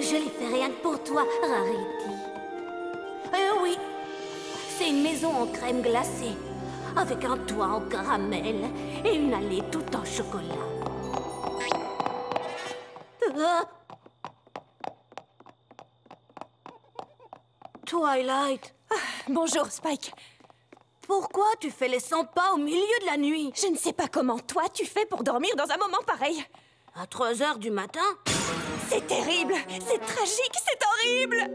je l'ai fait rien que pour toi, Rarity. Oui, c'est une maison en crème glacée, avec un toit en caramel et une allée tout en chocolat. Twilight. Bonjour, Spike. Pourquoi tu fais les 100 pas au milieu de la nuit? Je ne sais pas comment toi tu fais pour dormir dans un moment pareil. À 3 heures du matin? C'est terrible, c'est tragique, c'est horrible.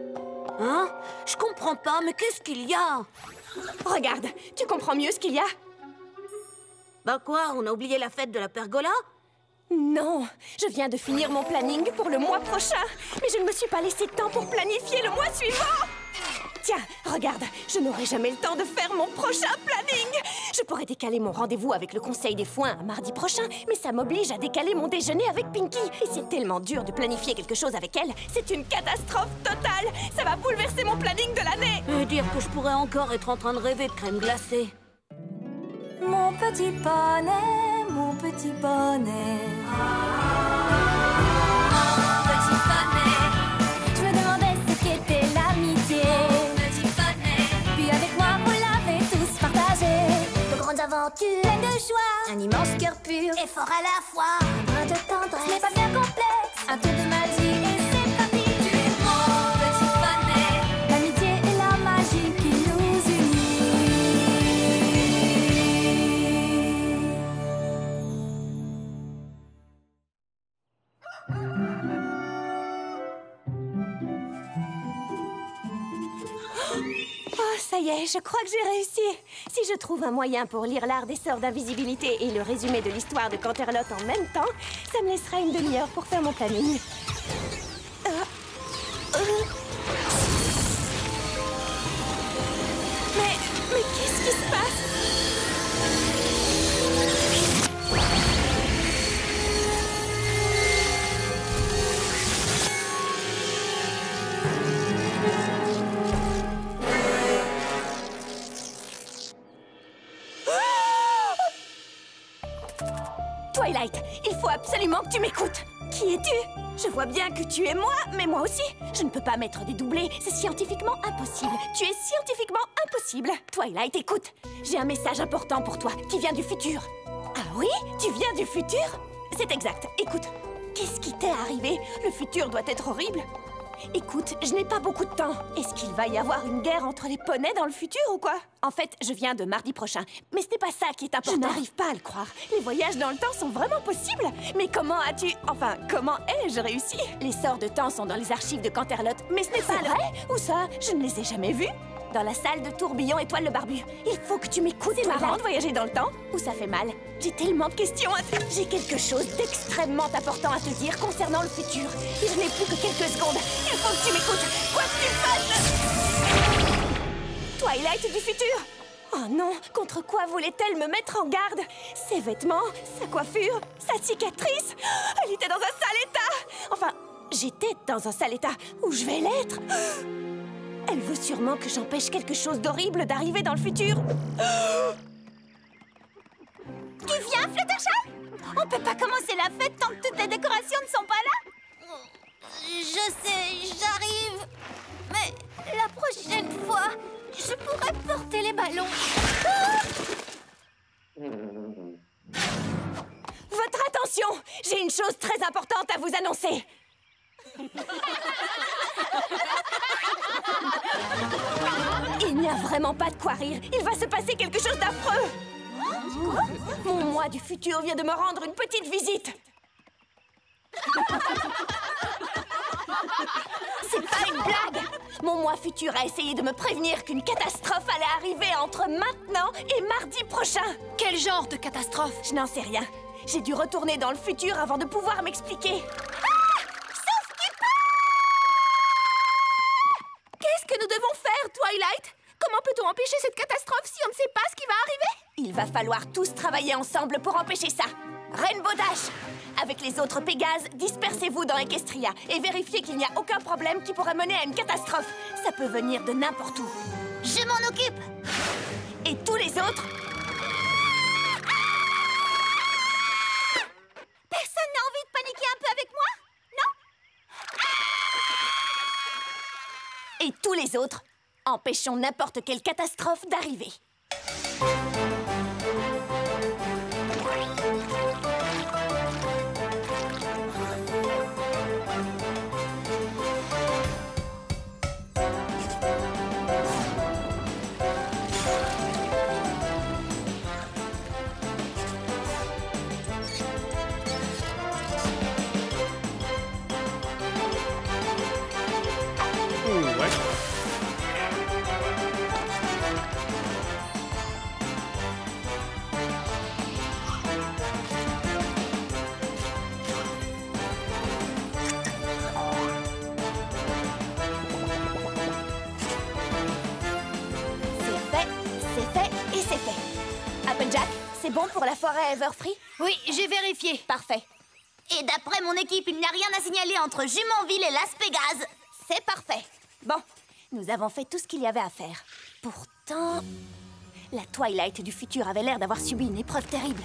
Hein? Je comprends pas, mais qu'est-ce qu'il y a? Regarde, tu comprends mieux ce qu'il y a? Bah quoi, on a oublié la fête de la pergola? Non, je viens de finir mon planning pour le mois prochain. Mais je ne me suis pas laissé de temps pour planifier le mois suivant. Tiens, regarde, je n'aurai jamais le temps de faire mon prochain planning. Je pourrais décaler mon rendez-vous avec le Conseil des Foins à mardi prochain, mais ça m'oblige à décaler mon déjeuner avec Pinky. Et c'est tellement dur de planifier quelque chose avec elle. C'est une catastrophe totale. Ça va bouleverser mon planning de l'année. Et dire que je pourrais encore être en train de rêver de crème glacée. Mon petit poney, mon petit poney. Petit poney, Je me demandais ce qu'était l'amitié. petit poney, Puis avec moi, vous l'avez tous partagé. De grandes aventures, pleines de joie. Un immense cœur pur et fort à la fois. un brin de tendresse. Ce n'est pas bien complexe. Un tour de magie et c'est parti. Tu es mon petit poney, L'amitié et la magie qui nous unit. Oh, ça y est, je crois que j'ai réussi. Si je trouve un moyen pour lire l'art des sorts d'invisibilité et le résumé de l'histoire de Canterlot en même temps, ça me laissera une demi-heure pour faire mon planning. Mais qu'est-ce qui se passe? Twilight, il faut absolument que tu m'écoutes. Qui es-tu? Je vois bien que tu es moi, mais moi aussi. Je ne peux pas mettre des doublés, c'est scientifiquement impossible. Tu es scientifiquement impossible. Twilight, écoute, j'ai un message important pour toi qui vient du futur. Ah oui? Tu viens du futur? C'est exact. Écoute, qu'est-ce qui t'est arrivé? Le futur doit être horrible. Écoute, je n'ai pas beaucoup de temps. Est-ce qu'il va y avoir une guerre entre les poneys dans le futur ou quoi? En fait, je viens de mardi prochain. Mais ce n'est pas ça qui est important. Je n'arrive pas à le croire. Les voyages dans le temps sont vraiment possibles. Mais comment as-tu... Enfin, comment ai-je réussi? Les sorts de temps sont dans les archives de Canterlot. Mais ce n'est pas vrai? Où ça? Je ne les ai jamais vus. Dans la salle de tourbillon Étoile le Barbu. Il faut que tu m'écoutes. C'est marrant de voyager dans le temps. Ou ça fait mal? J'ai tellement de questions à te... J'ai quelque chose d'extrêmement important à te dire concernant le futur. Et je n'ai plus que quelques secondes. Il faut que tu m'écoutes. Quoi que tu fasses... Twilight du futur. Oh non, contre quoi voulait-elle me mettre en garde? Ses vêtements, sa coiffure, sa cicatrice. Elle était dans un sale état. Enfin, j'étais dans un sale état. Où je vais l'être? Elle veut sûrement que j'empêche quelque chose d'horrible d'arriver dans le futur. tu viens, Fluttershy? On peut pas commencer la fête tant que toutes les décorations ne sont pas là? Je sais, j'arrive. Mais la prochaine fois, je pourrais porter les ballons. Votre attention! J'ai une chose très importante à vous annoncer. Il n'y a vraiment pas de quoi rire. Il va se passer quelque chose d'affreux. Mon moi du futur vient de me rendre une petite visite. C'est pas une blague. Mon moi futur a essayé de me prévenir qu'une catastrophe allait arriver entre maintenant et mardi prochain. Quel genre de catastrophe? Je n'en sais rien. J'ai dû retourner dans le futur avant de pouvoir m'expliquer. Qu'est-ce que nous devons faire, Twilight? Comment peut-on empêcher cette catastrophe si on ne sait pas ce qui va arriver? Il va falloir tous travailler ensemble pour empêcher ça. Rainbow Dash! Avec les autres Pégases, dispersez-vous dans Equestria et vérifiez qu'il n'y a aucun problème qui pourrait mener à une catastrophe. Ça peut venir de n'importe où. Je m'en occupe. Et tous les autres... Personne n'a envie de paniquer un peu avec moi? Non? Et tous les autres, empêchons n'importe quelle catastrophe d'arriver. Applejack, c'est bon pour la forêt à Everfree? Oui, j'ai vérifié. Parfait. Et d'après mon équipe, il n'y a rien à signaler entre Jumonville et Las Pégases. C'est parfait. Bon, nous avons fait tout ce qu'il y avait à faire. Pourtant, la Twilight du futur avait l'air d'avoir subi une épreuve terrible.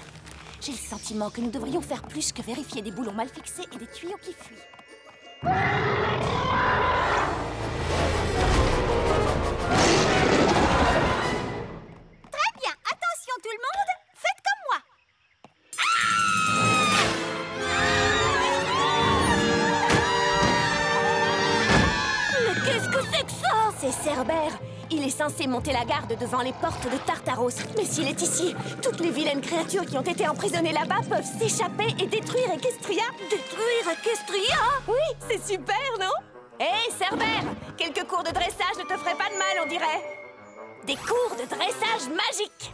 J'ai le sentiment que nous devrions faire plus que vérifier des boulons mal fixés et des tuyaux qui fuient. Attention tout le monde, faites comme moi. Mais qu'est-ce que c'est que ça? C'est Cerbère. Il est censé monter la garde devant les portes de Tartaros. Mais s'il est ici, toutes les vilaines créatures qui ont été emprisonnées là-bas peuvent s'échapper et détruire Equestria. Détruire Equestria? Oui, c'est super, non? Hé, Cerbère, quelques cours de dressage ne te feraient pas de mal, on dirait. Des cours de dressage magiques.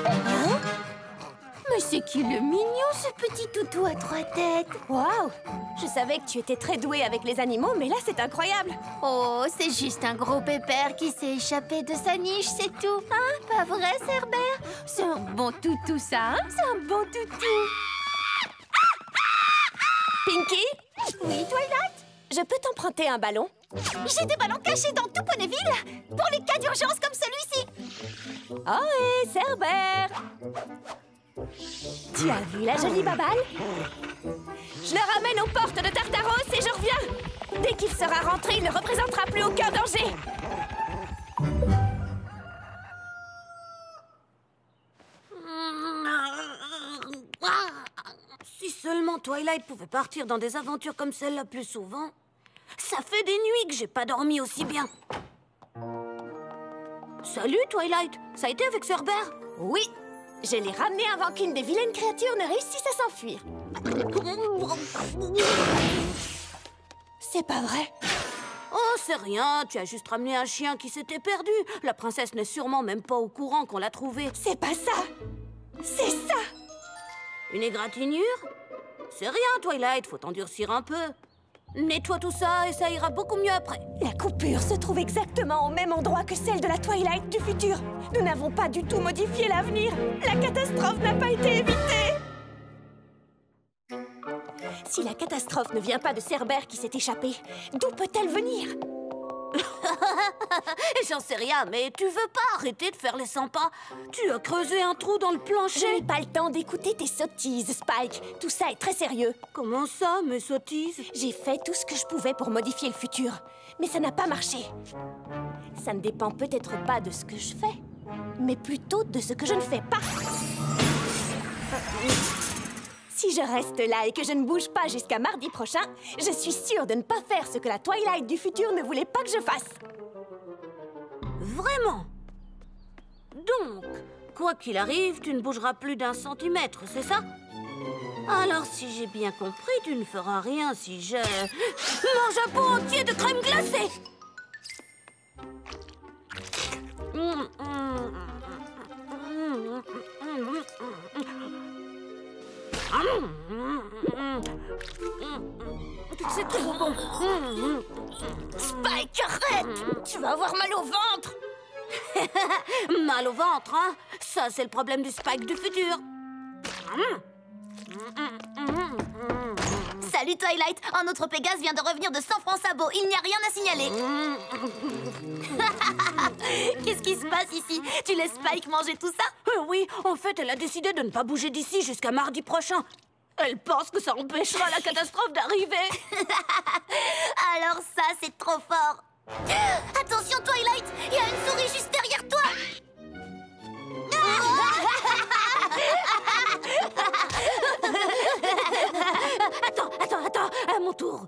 Hein? Mais c'est qui le mignon, ce petit toutou à 3 têtes? Waouh! Je savais que tu étais très douée avec les animaux, mais là, c'est incroyable. Oh, c'est juste un gros pépère qui s'est échappé de sa niche, c'est tout. Hein? Pas vrai, Cerbère? C'est un bon toutou, ça, hein? C'est un bon toutou. Pinky? Oui, Twilight? Je peux t'emprunter un ballon? J'ai des ballons cachés dans tout Ponyville pour les cas d'urgence comme celui-ci. Oh, hé, Cerbère! Tu as vu la jolie babale? Je le ramène aux portes de Tartaros et je reviens. Dès qu'il sera rentré, il ne représentera plus aucun danger. Si seulement Twilight pouvait partir dans des aventures comme celle-là plus souvent. Ça fait des nuits que j'ai pas dormi aussi bien. Salut, Twilight. Ça a été avec Cerbère? Oui, je l'ai ramené avant qu'une des vilaines créatures ne réussisse à s'enfuir. C'est pas vrai. Oh, c'est rien. Tu as juste ramené un chien qui s'était perdu. La princesse n'est sûrement même pas au courant qu'on l'a trouvé. C'est pas ça. C'est ça. Une égratignure? C'est rien, Twilight. Faut t'endurcir un peu. Nettoie tout ça et ça ira beaucoup mieux après. La coupure se trouve exactement au même endroit que celle de la Twilight du futur. Nous n'avons pas du tout modifié l'avenir. La catastrophe n'a pas été évitée. Si la catastrophe ne vient pas de Cerbère qui s'est échappé, d'où peut-elle venir? J'en sais rien, mais tu veux pas arrêter de faire les 100 pas? Tu as creusé un trou dans le plancher. Je n'ai pas le temps d'écouter tes sottises, Spike. Tout ça est très sérieux. Comment ça, mes sottises? J'ai fait tout ce que je pouvais pour modifier le futur, mais ça n'a pas marché. Ça ne dépend peut-être pas de ce que je fais, mais plutôt de ce que je ne fais pas. Si je reste là et que je ne bouge pas jusqu'à mardi prochain, je suis sûre de ne pas faire ce que la Twilight du futur ne voulait pas que je fasse. Vraiment? Donc, quoi qu'il arrive, tu ne bougeras plus d'1 centimètre, c'est ça? Alors, si j'ai bien compris, tu ne feras rien si je mange un pot entier de crème glacée. C'est trop bon. Spike, arrête! Tu vas avoir mal au ventre. Mal au ventre, hein? Ça, c'est le problème du Spike du futur. Salut Twilight, un autre Pégase vient de revenir de San Francisco. Il n'y a rien à signaler. Qu'est-ce qui se passe ici? Tu laisses Spike manger tout ça? Oui, en fait, elle a décidé de ne pas bouger d'ici jusqu'à mardi prochain. Elle pense que ça empêchera la catastrophe d'arriver. Alors ça, c'est trop fort. Attention, Twilight, il y a une souris juste derrière toi. Attends, à mon tour.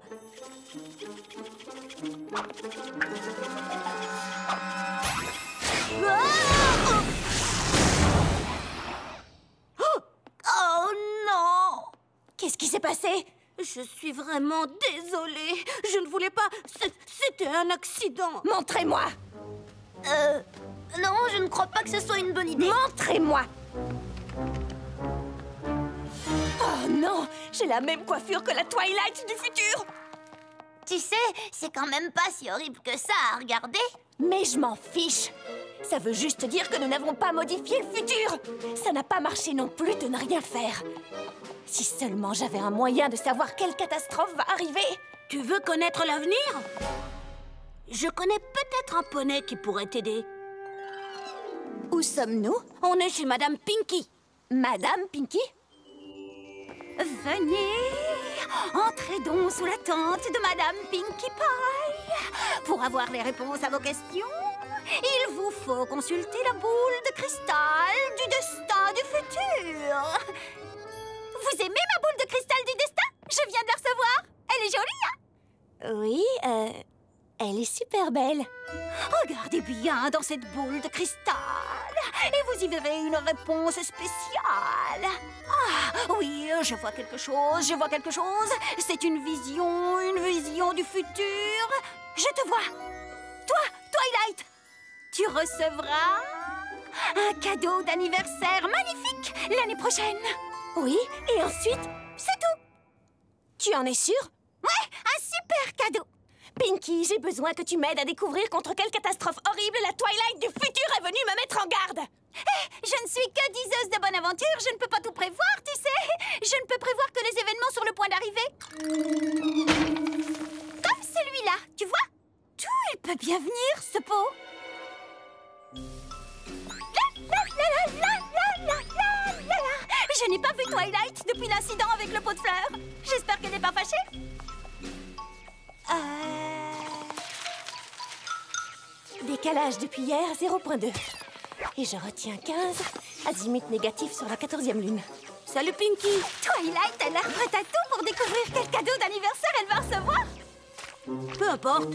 Oh non! Qu'est-ce qui s'est passé? Je suis vraiment désolée. Je ne voulais pas... C'était un accident. Montrez-moi! Non, je ne crois pas que ce soit une bonne idée. Montrez-moi! Oh non! J'ai la même coiffure que la Twilight du futur! Tu sais, c'est quand même pas si horrible que ça à regarder. Mais je m'en fiche! Ça veut juste dire que nous n'avons pas modifié le futur! Ça n'a pas marché non plus de ne rien faire. Si seulement j'avais un moyen de savoir quelle catastrophe va arriver! Tu veux connaître l'avenir? Je connais peut-être un poney qui pourrait t'aider. Où sommes-nous? On est chez Madame Pinky. Madame Pinky? Venez, entrez donc sous la tente de Madame Pinkie Pie. Pour avoir les réponses à vos questions, il vous faut consulter la boule de cristal du destin du futur. Vous aimez ma boule de cristal du destin? Je viens de la recevoir. Elle est jolie, hein? Oui, elle est super belle. Regardez bien dans cette boule de cristal et vous y verrez une réponse spéciale. Ah, oui, je vois quelque chose, C'est une vision du futur. Je te vois. Toi, Twilight, tu recevras un cadeau d'anniversaire magnifique l'année prochaine. Oui, et ensuite, C'est tout. tu en es sûre? Ouais, un super cadeau. Pinky, j'ai besoin que tu m'aides à découvrir contre quelle catastrophe horrible la Twilight du futur est venue me mettre en garde. Je ne suis que diseuse de bonne aventure, je ne peux pas tout prévoir, tu sais. Je ne peux prévoir que les événements sur le point d'arriver. Comme celui-là, tu vois? Tout, il peut bien venir, ce pot. Je n'ai pas vu Twilight depuis l'incident avec le pot de fleurs. J'espère qu'elle n'est pas fâchée. Décalage depuis hier, 0.2. Et je retiens 15, azimut négatif sur la 14e lune. Salut Pinky. Twilight a l'air prête à tout pour découvrir quel cadeau d'anniversaire elle va recevoir. Peu importe.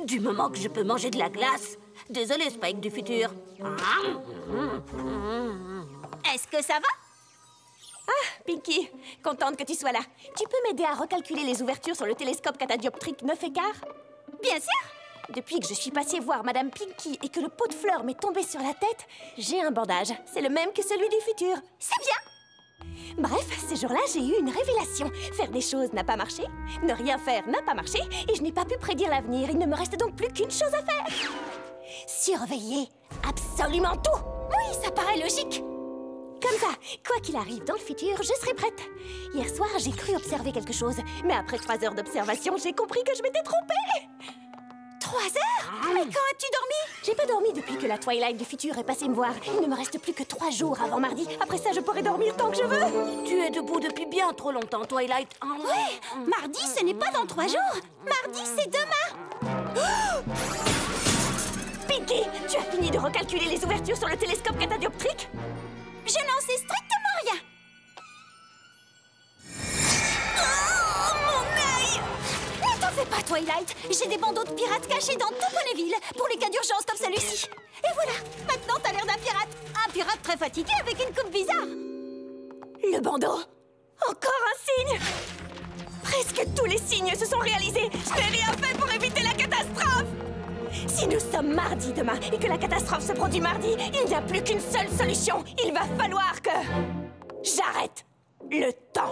Du moment que je peux manger de la glace. Désolée, Spike du futur. Est-ce que ça va? Pinky, contente que tu sois là. Tu peux m'aider à recalculer les ouvertures sur le télescope catadioptrique 9,15? Bien sûr. Depuis que je suis passée voir Madame Pinky et que le pot de fleurs m'est tombé sur la tête, j'ai un bandage. C'est le même que celui du futur. C'est bien. Bref, ce jour-là, j'ai eu une révélation. Faire des choses n'a pas marché, ne rien faire n'a pas marché, et je n'ai pas pu prédire l'avenir. Il ne me reste donc plus qu'une chose à faire. Surveiller absolument tout. Oui, ça paraît logique. Comme ça, quoi qu'il arrive dans le futur, je serai prête. Hier soir, j'ai cru observer quelque chose, mais après 3 heures d'observation, j'ai compris que je m'étais trompée. 3 heures? Mais quand as-tu dormi? J'ai pas dormi depuis que la Twilight du futur est passée me voir. Il ne me reste plus que 3 jours avant mardi. Après ça, je pourrai dormir tant que je veux. Tu es debout depuis bien trop longtemps, Twilight. Ouais, mardi, ce n'est pas dans 3 jours. Mardi, c'est demain. Pinky, tu as fini de recalculer les ouvertures sur le télescope catadioptrique? Je n'en sais strictement rien. Oh, mon œil! Ne t'en fais pas, Twilight. J'ai des bandeaux de pirates cachés dans tout Ponyville pour les cas d'urgence comme celui-ci. Et voilà, maintenant t'as l'air d'un pirate. Un pirate très fatigué avec une coupe bizarre. Le bandeau. Encore un signe. Presque tous les signes se sont réalisés. Je n'ai rien fait pour éviter la catastrophe. Si nous sommes mardi demain et que la catastrophe se produit mardi, il n'y a plus qu'une seule solution. Il va falloir que j'arrête le temps.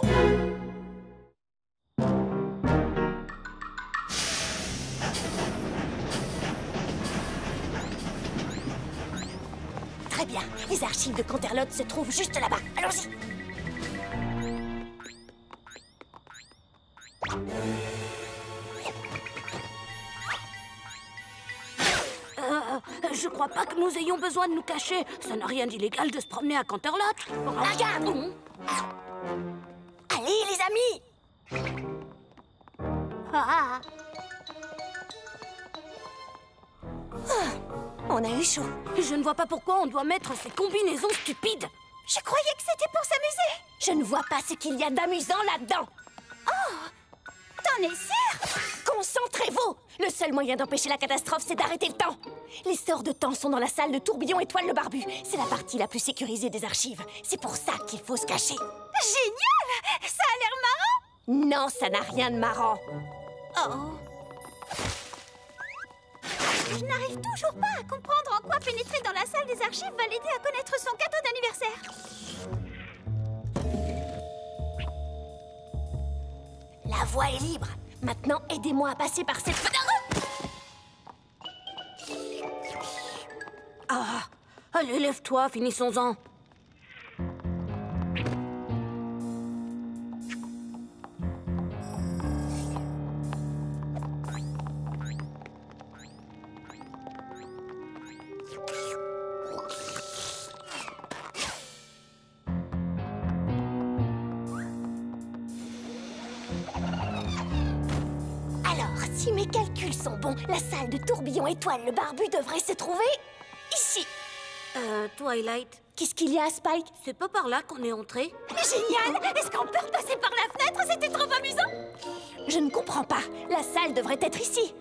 Très bien. Les archives de Canterlot se trouvent juste là-bas. Allons-y. Je crois pas que nous ayons besoin de nous cacher. Ça n'a rien d'illégal de se promener à Canterlot. Regarde. Allez, amis. Ah. On a eu chaud. Je ne vois pas pourquoi on doit mettre ces combinaisons stupides. Je croyais que c'était pour s'amuser. Je ne vois pas ce qu'il y a d'amusant là-dedans. Oh, t'en es sûre? Concentrez-vous. Le seul moyen d'empêcher la catastrophe, c'est d'arrêter le temps. Les sorts de temps sont dans la salle de tourbillon étoile le barbu. C'est la partie la plus sécurisée des archives. C'est pour ça qu'il faut se cacher. Génial! Ça a l'air marrant. Non, ça n'a rien de marrant. Oh. Je n'arrive toujours pas à comprendre en quoi pénétrer dans la salle des archives va l'aider à connaître son cadeau d'anniversaire. La voie est libre. Maintenant, aidez-moi à passer par cette fenêtre. Ah, allez, lève-toi, finissons-en. Si mes calculs sont bons, la salle de tourbillon étoile le barbu devrait se trouver ici. Twilight, Qu'est-ce qu'il y a, Spike? c'est pas par là qu'on est entré? Génial! Est-ce qu'on peut repasser par la fenêtre? C'était trop amusant! Je ne comprends pas. La salle devrait être ici.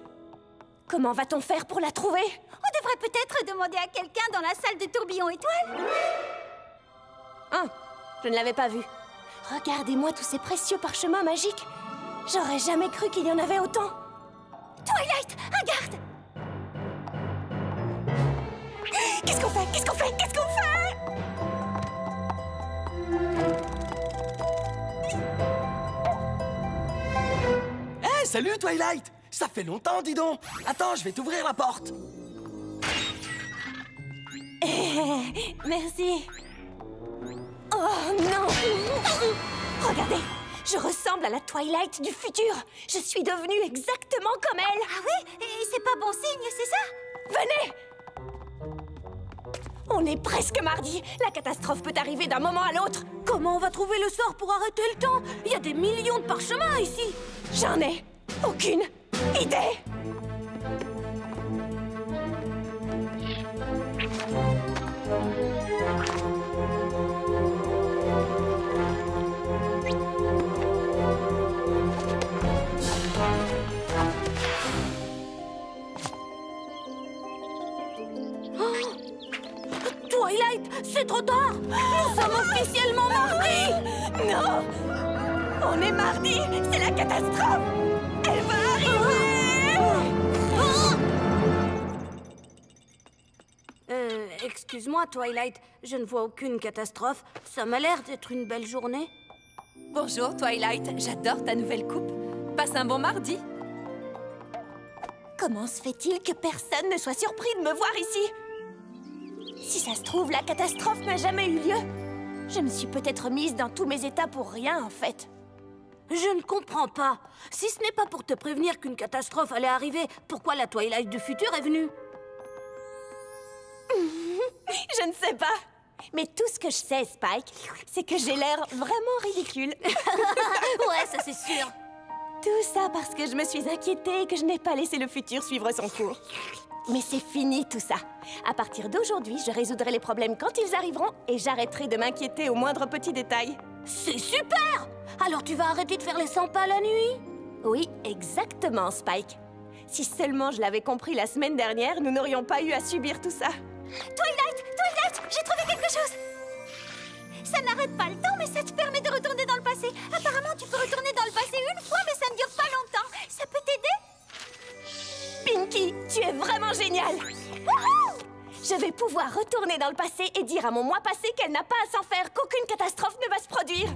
Comment va-t-on faire pour la trouver? On devrait peut-être demander à quelqu'un dans la salle de tourbillon étoile. Ah, je ne l'avais pas vu. Regardez-moi tous ces précieux parchemins magiques. J'aurais jamais cru qu'il y en avait autant. Twilight, regarde! Qu'est-ce qu'on fait? Qu'est-ce qu'on fait? Qu'est-ce qu'on fait? Hé, salut Twilight! Ça fait longtemps, dis donc! Attends, je vais t'ouvrir la porte! Merci. Oh non! Regardez, je ressemble à la Twilight du futur. Je suis devenue exactement comme elle. Ah oui? Et c'est pas bon signe, c'est ça? Venez! On est presque mardi. La catastrophe peut arriver d'un moment à l'autre. Comment on va trouver le sort pour arrêter le temps? Il y a des millions de parchemins ici. J'en ai aucune idée. Twilight, c'est trop tard. Nous sommes officiellement mardi. Non! On est mardi. C'est la catastrophe. Elle va arriver. Excuse-moi, Twilight, je ne vois aucune catastrophe. Ça m'a l'air d'être une belle journée. Bonjour Twilight, j'adore ta nouvelle coupe. Passe un bon mardi. Comment se fait-il que personne ne soit surpris de me voir ici? Si ça se trouve, la catastrophe n'a jamais eu lieu. Je me suis peut-être mise dans tous mes états pour rien, en fait. Je ne comprends pas. Si ce n'est pas pour te prévenir qu'une catastrophe allait arriver, pourquoi la Twilight du futur est venue? Je ne sais pas. Mais tout ce que je sais, Spike, c'est que j'ai l'air vraiment ridicule. Ouais, ça c'est sûr. Tout ça parce que je me suis inquiétée et que je n'ai pas laissé le futur suivre son cours. Mais c'est fini tout ça. À partir d'aujourd'hui, je résoudrai les problèmes quand ils arriveront et j'arrêterai de m'inquiéter au moindre petit détail. C'est super! Alors tu vas arrêter de faire les 100 pas la nuit? Oui, exactement, Spike. Si seulement je l'avais compris la semaine dernière, nous n'aurions pas eu à subir tout ça. Twilight, j'ai trouvé quelque chose. Ça n'arrête pas le temps, mais ça te permet de retourner dans le passé. Apparemment, tu peux retourner dans le passé une fois, mais ça ne dure pas longtemps. Ça peut t'aider? Pinky, tu es vraiment géniale! Wouhou! Je vais pouvoir retourner dans le passé et dire à mon moi passé qu'elle n'a pas à s'en faire, qu'aucune catastrophe ne va se produire.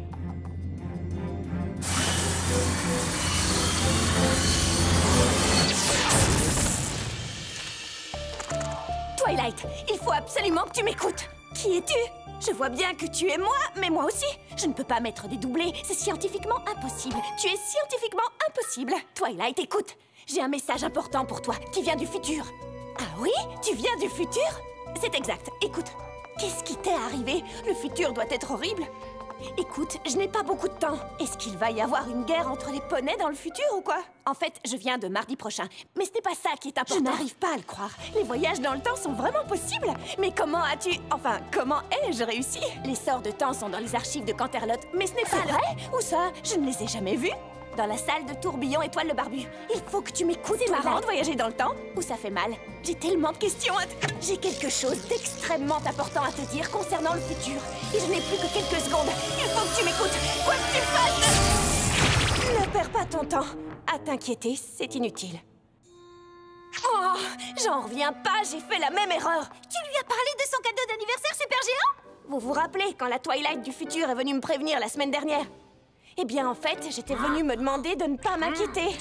Twilight, il faut absolument que tu m'écoutes. Qui es-tu? Je vois bien que tu es moi, mais moi aussi. Je ne peux pas mettre des doublés, c'est scientifiquement impossible. Tu es scientifiquement impossible. Twilight, écoute, j'ai un message important pour toi qui vient du futur. Ah oui? Tu viens du futur? C'est exact, écoute. Qu'est-ce qui t'est arrivé? Le futur doit être horrible. Écoute, je n'ai pas beaucoup de temps. Est-ce qu'il va y avoir une guerre entre les poneys dans le futur ou quoi? En fait, je viens de mardi prochain. Mais ce n'est pas ça qui est important. Je n'arrive pas à le croire. Les voyages dans le temps sont vraiment possibles. Mais comment as-tu... Enfin, comment ai-je réussi? Les sorts de temps sont dans les archives de Canterlot. Mais ce n'est pas vrai? Où ça? Je ne les ai jamais vus. Dans la salle de tourbillon étoile le barbu. Il faut que tu m'écoutes. C'est marrant de voyager dans le temps ou ça fait mal? J'ai tellement de questions à te... J'ai quelque chose d'extrêmement important à te dire concernant le futur. Et je n'ai plus que quelques secondes. Il faut que tu m'écoutes. Quoi que tu fasses, ne perds pas ton temps. À t'inquiéter, c'est inutile. Oh, j'en reviens pas, j'ai fait la même erreur. Tu lui as parlé de son cadeau d'anniversaire super géant? Vous vous rappelez quand la Twilight du futur est venue me prévenir la semaine dernière? Eh bien, en fait, j'étais venue me demander de ne pas m'inquiéter.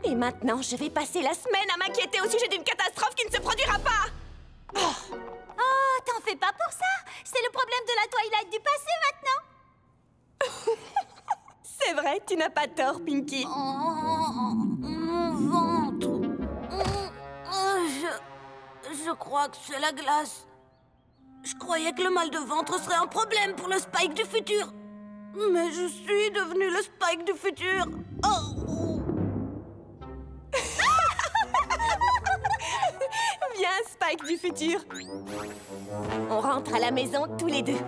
Et maintenant, je vais passer la semaine à m'inquiéter au sujet d'une catastrophe qui ne se produira pas. Oh, t'en fais pas pour ça. C'est le problème de la Twilight du passé maintenant. C'est vrai, tu n'as pas tort, Pinky. Mon ventre. Je crois que c'est la glace. Je croyais que le mal de ventre serait un problème pour le Spike du futur. Mais je suis devenue le Spike du futur. Oh. Viens, Spike du futur. On rentre à la maison tous les deux.